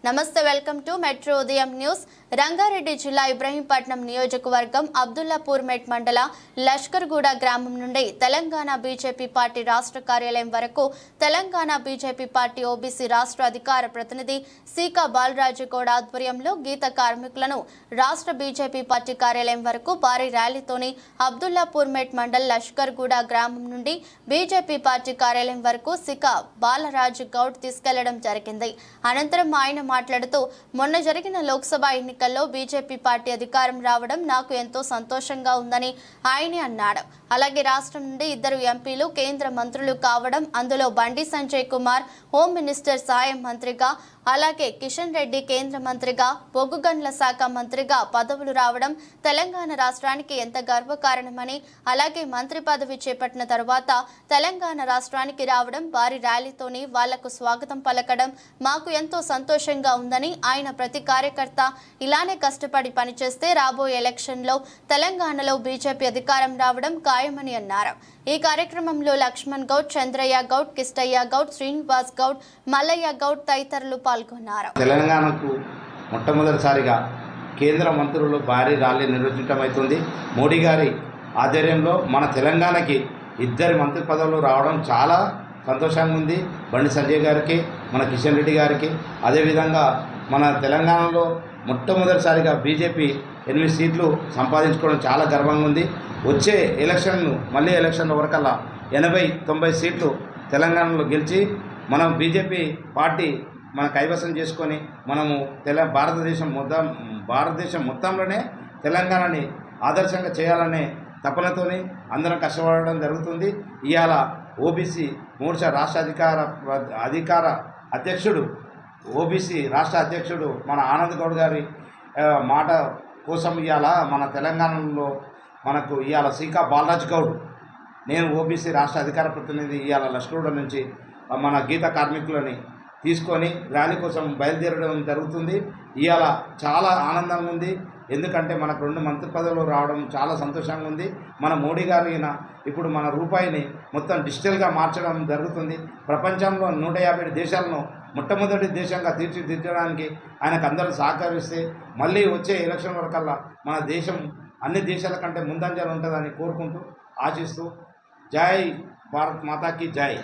నమస్తే, welcome to metro ఉదయం news. Rangareddy జిల్లా ఇబ్రహీంపట్నం నియోజకవర్గం అబ్దుల్లాపూర్ మెట్ మండల లష్కర్గూడ గ్రామం నుండి తెలంగాణ బీజేపీ పార్టీ రాష్ట్ర కార్యాలయం వరకు తెలంగాణ బీజేపీ పార్టీ ఓబీసీ రాష్ట్ర అధికార ప్రతినిధి సీకా బాలరాజు గౌడ్ ఆధ్వర్యంలో గీత కార్మికులను రాష్ట్ర బీజేపీ పార్టీ కార్యాలయం వరకు భారీ ర్యాలీతోని అబ్దుల్లాపూర్ మెట్ మండల లష్కర్గూడ గ్రామం నుండి బీజేపీ పార్టీ కార్యాలయం వరకు సీకా బాలరాజు గౌడ్ తీసుకెళ్లడం జరిగింది. అనంతరం ఆయన మాట్లాడుతూ మొన్న జరిగిన లోక్సభ ఎన్నికల్లో బీజేపీ పార్టీ అధికారం రావడం నాకు ఎంతో సంతోషంగా ఉందని ఆయన అన్నాడు. అలాగే రాష్ట్రం నుండి 2 ఎంపీలు కేంద్ర మంత్రులు కావడం, అందులో బండి సంజయ్ కుమార్ హోమ్ మినిస్టర్ సహాయం మంత్రిగా, అలాగే కిషన్ రెడ్డి కేంద్ర మంత్రిగా, బొగ్గుగన్ల శాఖ మంత్రిగా పదవులు రావడం తెలంగాణ రాష్ట్రానికి ఎంత గర్వకారణమని, అలాగే మంత్రి పదవి చేపట్టిన తర్వాత తెలంగాణ రాష్ట్రానికి రావడం భారీ ర్యాలీతోని వాళ్లకు స్వాగతం పలకడం మాకు ఎంతో సంతోషంగా ఉందని, ఆయన ప్రతి కార్యకర్త ఇలానే కష్టపడి పనిచేస్తే రాబోయే ఎలక్షన్లో తెలంగాణలో బీజేపీ అధికారం రావడం ఖాయమని అన్నారు. ఈ కార్యక్రమంలో లక్ష్మణ్ గౌడ్, చంద్రయ్య గౌడ్, కిష్టయ్య గౌడ్, శ్రీనివాస్ గౌడ్, మల్లయ్య గౌడ్ తదితరులు పాల్గొన్నారు. తెలంగాణకు మొట్టమొదటిసారిగా కేంద్ర మంత్రులు భారీ ర్యాలీ నిర్వహించడమవుతుంది. మోడీ గారి ఆధ్వర్యంలో మన తెలంగాణకి 2 మంత్రి పదవులు రావడం చాలా సంతోషంగా ఉంది. బండి సంజయ్ గారికి, మన కిషన్ రెడ్డి గారికి, అదేవిధంగా మన తెలంగాణలో మొట్టమొదటిసారిగా బీజేపీ 8 సీట్లు సంపాదించుకోవడం చాలా గర్వంగా ఉంది. వచ్చే మళ్ళీ ఎలక్షన్ల వరకల్లా 80-90 సీట్లు తెలంగాణలో గెలిచి మనం బీజేపీ పార్టీ మన కైవసం చేసుకొని మనము భారతదేశం మొత్తంలోనే తెలంగాణని ఆదర్శంగా చేయాలనే తపనతోని అందరం కష్టపడడం జరుగుతుంది. ఇవాళ ఓబీసీ మోర్చా రాష్ట్ర అధికార అధ్యక్షుడు ఓబీసీ రాష్ట్ర అధ్యక్షుడు మన ఆనంద్ గౌడ్ గారి మాట కోసం ఇవాళ మన తెలంగాణలో మనకు ఇవాళ సీకా బాలరాజ్ గౌడ్, నేను ఓబీసీ రాష్ట్ర అధికార ప్రతినిధి ఇవాళ లష్కర్గూడ నుంచి మన గీత కార్మికులని తీసుకొని ర్యాలీ కోసం బయలుదేరడం జరుగుతుంది. ఇవాళ చాలా ఆనందంగా ఉంది. ఎందుకంటే మనకు 2 మంత్రి పదవులు రావడం చాలా సంతోషంగా ఉంది. మన మోడీ గారు ఇప్పుడు మన రూపాయిని మొత్తం డిజిటల్గా మార్చడం జరుగుతుంది. ప్రపంచంలో 150 దేశాలను మొట్టమొదటి దేశంగా తీర్చిదిద్దడానికి ఆయనకు అందరూ సహకరిస్తే మళ్ళీ వచ్చే ఎలక్షన్ వరకల్లా మన దేశం అన్ని దేశాల కంటే ముందంజలు ఉంటుందని కోరుకుంటూ ఆశిస్తూ జై భారత్ మాతాకి జై.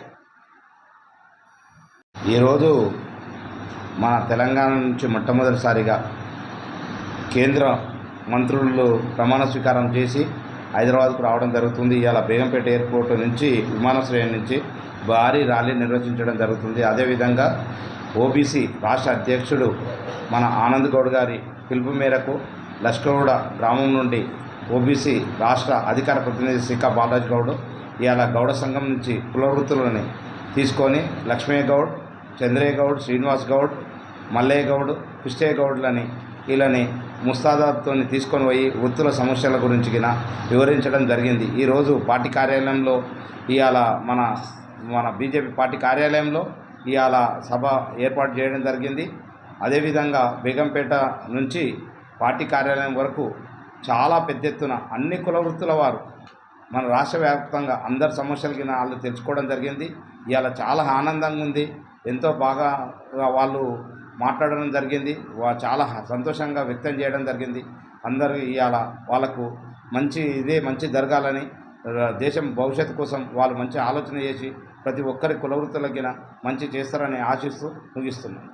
ఈరోజు మన తెలంగాణ నుంచి మొట్టమొదటిసారిగా కేంద్ర మంత్రులు ప్రమాణ స్వీకారం చేసి హైదరాబాద్కు రావడం జరుగుతుంది. ఇవాళ బేగంపేట ఎయిర్పోర్ట్ నుంచి విమానాశ్రయం నుంచి భారీ ర్యాలీ నిర్వహించడం జరుగుతుంది. అదేవిధంగా ఓబీసీ రాష్ట్ర అధ్యక్షుడు మన ఆనంద్ గౌడ్ గారి పిలుపు మేరకు లష్కర్గూడ గ్రామం నుండి ఓబీసీ రాష్ట్ర అధికార ప్రతినిధి సీకా బాలరాజ్ గౌడ్ ఇవాళ గౌడ సంఘం నుంచి కులవృత్తులని తీసుకొని లక్ష్మయ్య గౌడ్, చంద్రయ్య గౌడ్, శ్రీనివాస్ గౌడ్, మల్లయ్య గౌడ్, కిష్టయ్య గౌడ్లని వీళ్ళని ముస్తాదాబ్తో తీసుకొని పోయి వృత్తుల సమస్యల గురించి వివరించడం జరిగింది. ఈరోజు పార్టీ కార్యాలయంలో ఇవాళ మన బీజేపీ పార్టీ కార్యాలయంలో ఇవాళ సభ ఏర్పాటు చేయడం జరిగింది. అదేవిధంగా బేగంపేట నుంచి పార్టీ కార్యాలయం వరకు చాలా పెద్ద ఎత్తున అన్ని కుల వృత్తుల వారు మన రాష్ట్ర వ్యాప్తంగా అందరి సమస్యలకి వాళ్ళు తెలుసుకోవడం జరిగింది. ఇవాళ చాలా ఆనందంగా ఉంది. ఎంతో బాగా వాళ్ళు మాట్లాడడం జరిగింది. చాలా సంతోషంగా వ్యక్తం చేయడం జరిగింది. అందరూ ఇవాళ వాళ్ళకు మంచి జరగాలని, దేశం భవిష్యత్తు కోసం వాళ్ళు మంచి ఆలోచన చేసి ప్రతి ఒక్కరి కుల వృత్తులకి మంచి చేస్తారని ఆశిస్తూ ముగిస్తున్నాను.